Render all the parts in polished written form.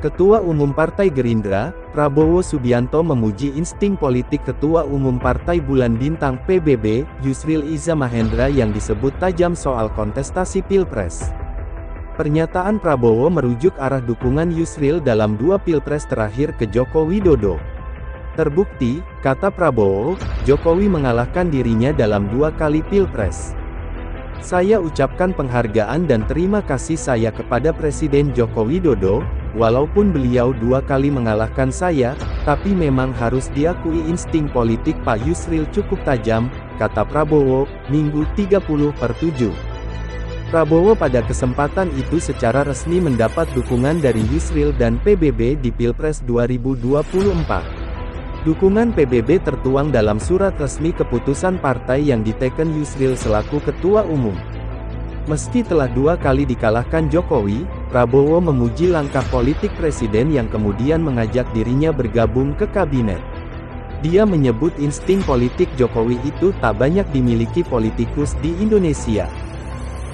Ketua Umum Partai Gerindra, Prabowo Subianto memuji insting politik Ketua Umum Partai Bulan Bintang PBB, Yusril Iza Mahendra yang disebut tajam soal kontestasi Pilpres. Pernyataan Prabowo merujuk arah dukungan Yusril dalam 2 Pilpres terakhir ke Joko Widodo. Terbukti, kata Prabowo, Jokowi mengalahkan dirinya dalam 2 kali Pilpres. Saya ucapkan penghargaan dan terima kasih saya kepada Presiden Joko Widodo, walaupun beliau 2 kali mengalahkan saya, tapi memang harus diakui insting politik Pak Yusril cukup tajam, kata Prabowo, Minggu 30/7. Prabowo pada kesempatan itu secara resmi mendapat dukungan dari Yusril dan PBB di Pilpres 2024. Dukungan PBB tertuang dalam surat resmi keputusan partai yang diteken Yusril selaku Ketua Umum. Meski telah 2 kali dikalahkan Jokowi, Prabowo memuji langkah politik Presiden yang kemudian mengajak dirinya bergabung ke kabinet. Dia menyebut insting politik Jokowi itu tak banyak dimiliki politikus di Indonesia.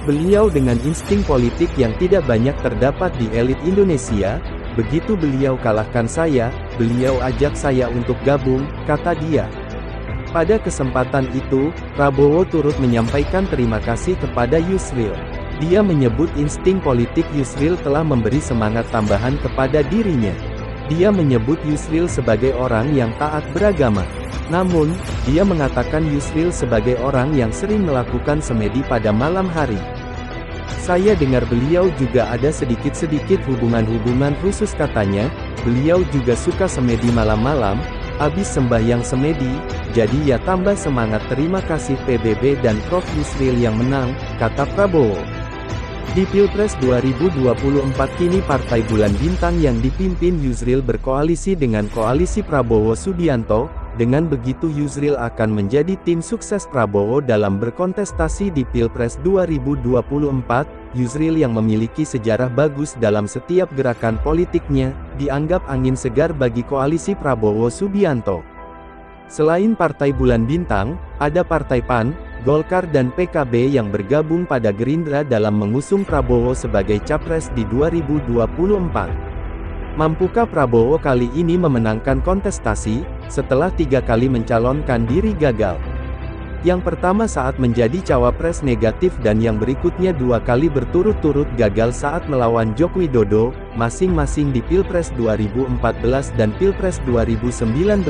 Beliau dengan insting politik yang tidak banyak terdapat di elit Indonesia. Begitu beliau kalahkan saya, beliau ajak saya untuk gabung, kata dia. Pada kesempatan itu, Prabowo turut menyampaikan terima kasih kepada Yusril. Dia menyebut insting politik Yusril telah memberi semangat tambahan kepada dirinya. Dia menyebut Yusril sebagai orang yang taat beragama. Namun, dia mengatakan Yusril sebagai orang yang sering melakukan semedi pada malam hari. Saya dengar beliau juga ada sedikit-sedikit hubungan-hubungan khusus katanya, beliau juga suka semedi malam-malam, abis sembahyang semedi, jadi ya tambah semangat. Terima kasih PBB dan Prof Yusril yang menang, kata Prabowo. Di Pilpres 2024 kini Partai Bulan Bintang yang dipimpin Yusril berkoalisi dengan koalisi Prabowo Subianto. Dengan begitu Yusril akan menjadi tim sukses Prabowo dalam berkontestasi di Pilpres 2024. Yusril yang memiliki sejarah bagus dalam setiap gerakan politiknya, dianggap angin segar bagi koalisi Prabowo Subianto. Selain Partai Bulan Bintang, ada Partai PAN, Golkar dan PKB yang bergabung pada Gerindra dalam mengusung Prabowo sebagai capres di 2024. Mampukah Prabowo kali ini memenangkan kontestasi, setelah 3 kali mencalonkan diri gagal? Yang pertama saat menjadi cawapres negatif dan yang berikutnya 2 kali berturut-turut gagal saat melawan Joko Widodo, masing-masing di Pilpres 2014 dan Pilpres 2019.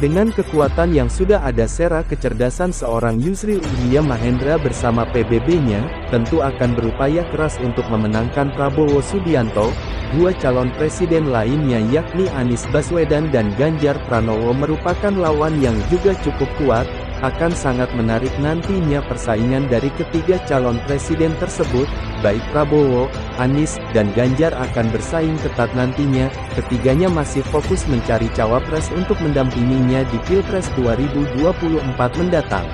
Dengan kekuatan yang sudah ada, sera kecerdasan seorang Yusril Iza Mahendra bersama PBB-nya, tentu akan berupaya keras untuk memenangkan Prabowo Subianto. 2 calon presiden lainnya yakni Anies Baswedan dan Ganjar Pranowo merupakan lawan yang juga cukup kuat. Akan sangat menarik nantinya persaingan dari ketiga calon presiden tersebut, baik Prabowo, Anies, dan Ganjar akan bersaing ketat nantinya. Ketiganya masih fokus mencari cawapres untuk mendampinginya di Pilpres 2024 mendatang.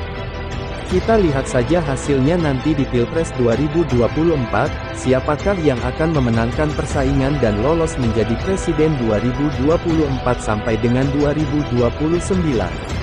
Kita lihat saja hasilnya nanti di Pilpres 2024, siapakah yang akan memenangkan persaingan dan lolos menjadi presiden 2024 sampai dengan 2029.